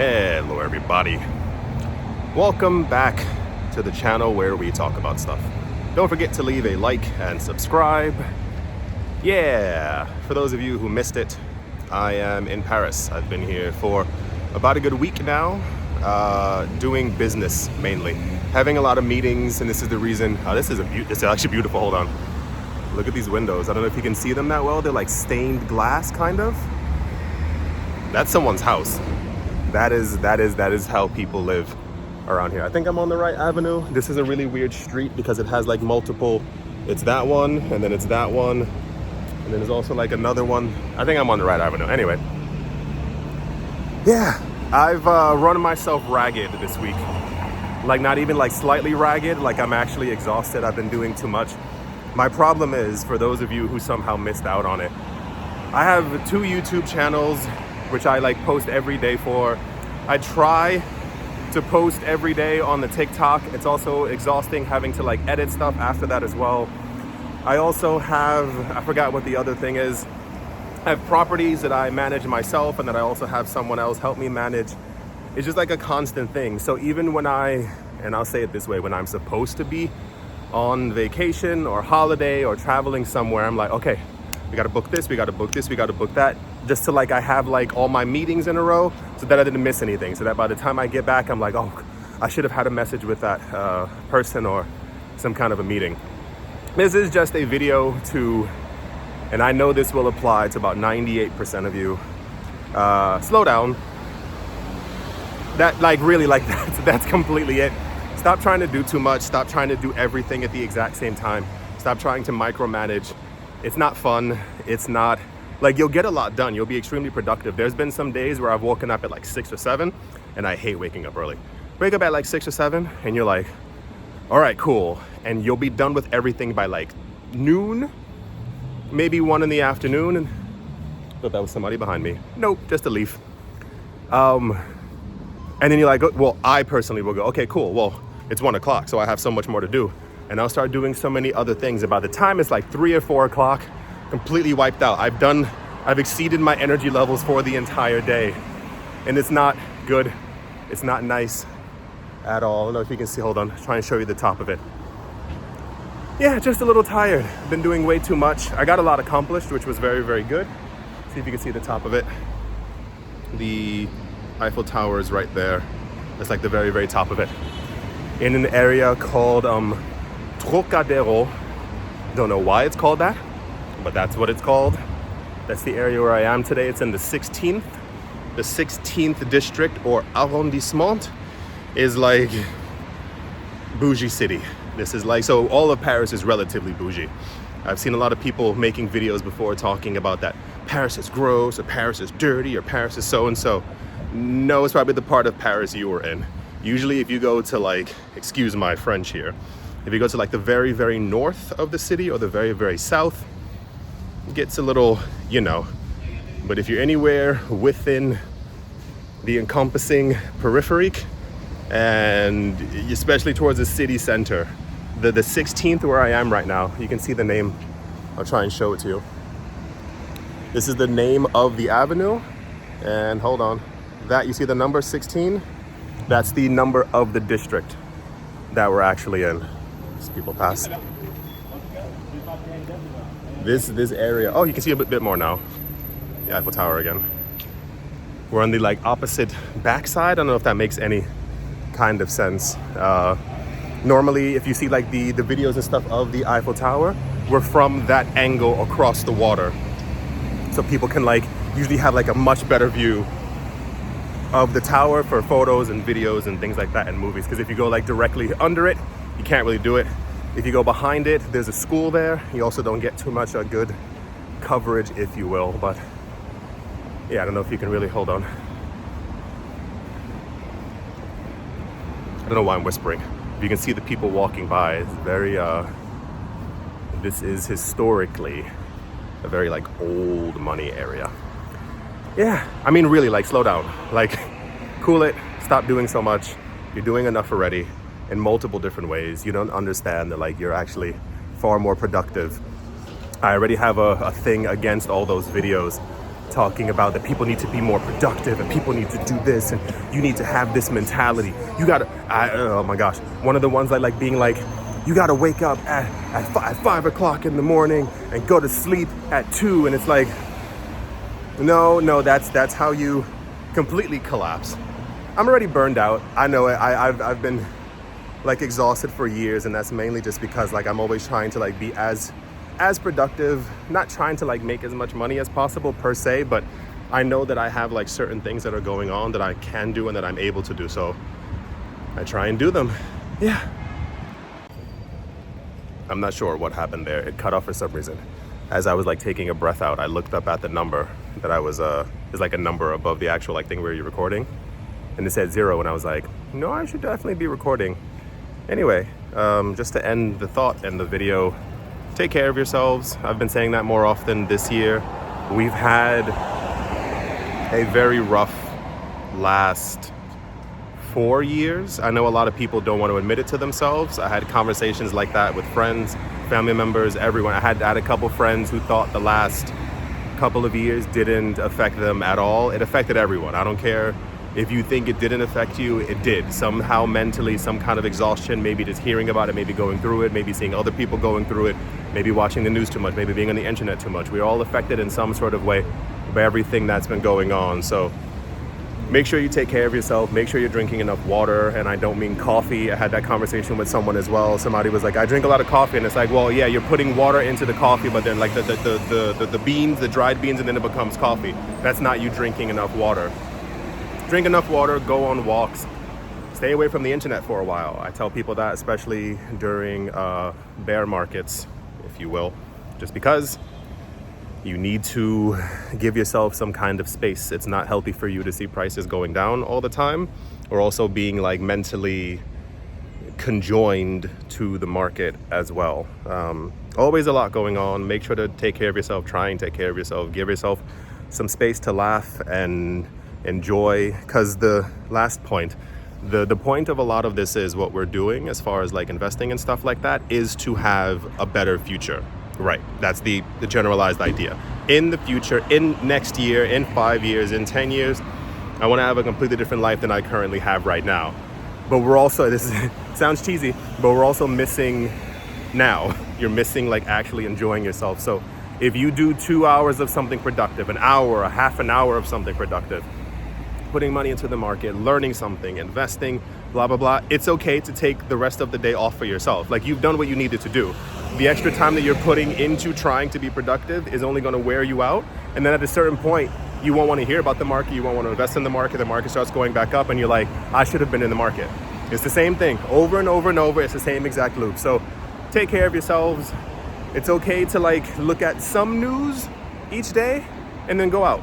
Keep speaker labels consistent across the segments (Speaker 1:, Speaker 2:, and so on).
Speaker 1: Hello everybody, welcome back to the channel where we talk about stuff. Don't forget to leave a like and subscribe. Yeah, for those of you who missed it, I am in Paris. I've been here for about a good week now, doing business mainly, having a lot of meetings, and this is the reason. This is actually beautiful. Hold on, look at these windows. I don't know if you can see them that well. They're like stained glass, kind of. That's someone's house. That is how people live around here. I think I'm on the right avenue. This is a really weird street because it has like multiple. It's that one, and then it's that one, and then there's also like another one. I think I'm on the right avenue. Anyway, yeah, I've run myself ragged this week. Like not even like slightly ragged. Like I'm actually exhausted. I've been doing too much. My problem is, for those of you who somehow missed out on it, I have 2 YouTube channels which I like post every day for. I try to post every day on the TikTok. It's also exhausting having to like edit stuff after that as well. I also have, I forgot what the other thing is. I have properties that I manage myself and that I also have someone else help me manage. It's just like a constant thing. So even when and I'll say it this way, when I'm supposed to be on vacation or holiday or traveling somewhere, I'm like, okay, we gotta book this, we gotta book this, we gotta book that, just to like I have like all my meetings in a row so that I didn't miss anything, so that by the time I get back I'm like, oh, I should have had a message with that person or some kind of a meeting. This is just a video to, and I know this will apply to about 98% of you, slow down. That like really like that's completely it. Stop trying to do too much. Stop trying to do everything at the exact same time. Stop trying to micromanage. It's not fun. It's not, like, you'll get a lot done. You'll be extremely productive. There's been some days where I've woken up at like 6 or 7, and I hate waking up early. Wake up at like 6 or 7, and you're like, all right, cool. And you'll be done with everything by like noon, maybe 1 in the afternoon. And I thought that was somebody behind me. Nope, just a leaf. And then you're like, well, I personally will go, okay, cool. Well, it's 1 o'clock, so I have so much more to do. And I'll start doing so many other things. And by the time it's like 3 or 4 o'clock, completely wiped out. I've exceeded my energy levels for the entire day. And it's not good. It's not nice at all. I don't know if you can see, hold on, try and show you the top of it. Yeah, just a little tired. Been doing way too much. I got a lot accomplished, which was very, very good. See if you can see the top of it. The Eiffel Tower is right there. That's like the very, very top of it. In an area called Trocadero. Don't know why it's called that, but that's what it's called. That's the area where I am today. It's in the 16th. The 16th district or arrondissement is like bougie city. This is like, so all of Paris is relatively bougie. I've seen a lot of people making videos before talking about that Paris is gross or Paris is dirty or Paris is so-and-so. No, it's probably the part of Paris you were in. Usually if you go to like, excuse my French here, if you go to like the very, very north of the city or the very, very south, it gets a little, you know. But if you're anywhere within the encompassing periphery, and especially towards the city center, the 16th where I am right now, you can see the name. I'll try and show it to you. This is the name of the avenue. And hold on, that, you see the number 16? That's the number of the district that we're actually in. People pass. This area, oh, you can see a bit more now. The Eiffel Tower again. We're on the like opposite backside. I don't know if that makes any kind of sense. Normally, if you see like the videos and stuff of the Eiffel Tower, we're from that angle across the water. So people can like usually have like a much better view of the tower for photos and videos and things like that in movies. Because if you go like directly under it, you can't really do it. If you go behind it, there's a school there. You also don't get too much good coverage, if you will. But yeah, I don't know if you can really, hold on. I don't know why I'm whispering. You can see the people walking by. It's very, this is historically a very like old money area. Yeah, I mean, really, like, slow down. Like, cool it, stop doing so much. You're doing enough already in multiple different ways. You don't understand that, like, you're actually far more productive. I already have a thing against all those videos talking about that people need to be more productive and people need to do this and you need to have this mentality. You gotta, oh my gosh, one of the ones I like being like, you gotta wake up at 5 o'clock in the morning and go to sleep at 2, and it's like, no, that's how you completely collapse. I'm already burned out. I know it. I've been like exhausted for years, and that's mainly just because like I'm always trying to like be as productive, not trying to like make as much money as possible per se, but I know that I have like certain things that are going on that I can do and that I'm able to do, so I try and do them. Yeah. I'm not sure what happened there. It cut off for some reason. As I was like taking a breath out, I looked up at the number that I was, there's like a number above the actual like thing where you're recording, and it said 0, and I was like, no, I should definitely be recording. Anyway, just to end the thought and the video, take care of yourselves. I've been saying that more often this year. We've had a very rough last 4 years. I know a lot of people don't want to admit it to themselves. I had conversations like that with friends, family members, everyone. I had a couple friends who thought the last couple of years didn't affect them at all. It affected everyone. I don't care if you think it didn't affect you, it did. Somehow mentally, some kind of exhaustion, maybe just hearing about it, maybe going through it, maybe seeing other people going through it, maybe watching the news too much, maybe being on the internet too much. We're all affected in some sort of way by everything that's been going on. So make sure you take care of yourself. Make sure you're drinking enough water. And I don't mean coffee. I had that conversation with someone as well. Somebody was like, I drink a lot of coffee. And it's like, well, yeah, you're putting water into the coffee, but then like the beans, the dried beans, and then it becomes coffee. That's not you drinking enough water. Drink enough water, go on walks, stay away from the internet for a while. I tell people that, especially during bear markets, if you will, just because you need to give yourself some kind of space. It's not healthy for you to see prices going down all the time, or also being like mentally conjoined to the market as well. Always a lot going on. Make sure to take care of yourself, try and take care of yourself, give yourself some space to laugh and enjoy, because the last point, the point of a lot of this is what we're doing as far as like investing and stuff like that is to have a better future, right? That's the generalized idea. In the future, in next year, in 5 years, in 10 years, I want to have a completely different life than I currently have right now. But we're also, this sounds cheesy, but we're also missing now. You're missing like actually enjoying yourself. So if you do 2 hours of something productive, an hour, a half an hour of something productive, putting money into the market, learning something, investing, blah, blah, blah, it's okay to take the rest of the day off for yourself. Like, you've done what you needed to do. The extra time that you're putting into trying to be productive is only going to wear you out. And then at a certain point, you won't want to hear about the market. You won't want to invest in the market starts going back up and you're like, I should have been in the market. It's the same thing over and over and over. It's the same exact loop. So take care of yourselves. It's okay to like look at some news each day and then go out.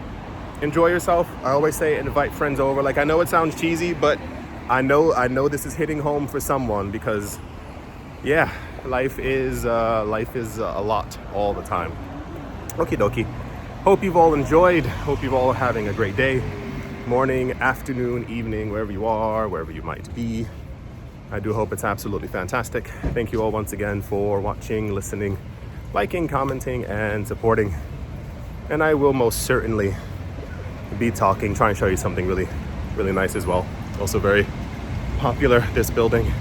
Speaker 1: Enjoy yourself. I always say invite friends over. Like, I know it sounds cheesy, but I know this is hitting home for someone, because yeah, life is a lot all the time. Okie dokie. Hope you've all enjoyed. Hope you've all having a great day, morning, afternoon, evening, wherever you are, wherever you might be. I do hope it's absolutely fantastic. Thank you all once again for watching, listening, liking, commenting, and supporting. And I will most certainly be talking, try and show you something really, really nice as well. Also very popular, this building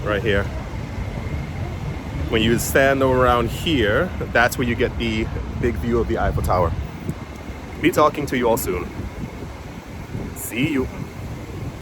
Speaker 1: right here. When you stand around here, that's where you get the big view of the Eiffel Tower. Be talking to you all soon. See you.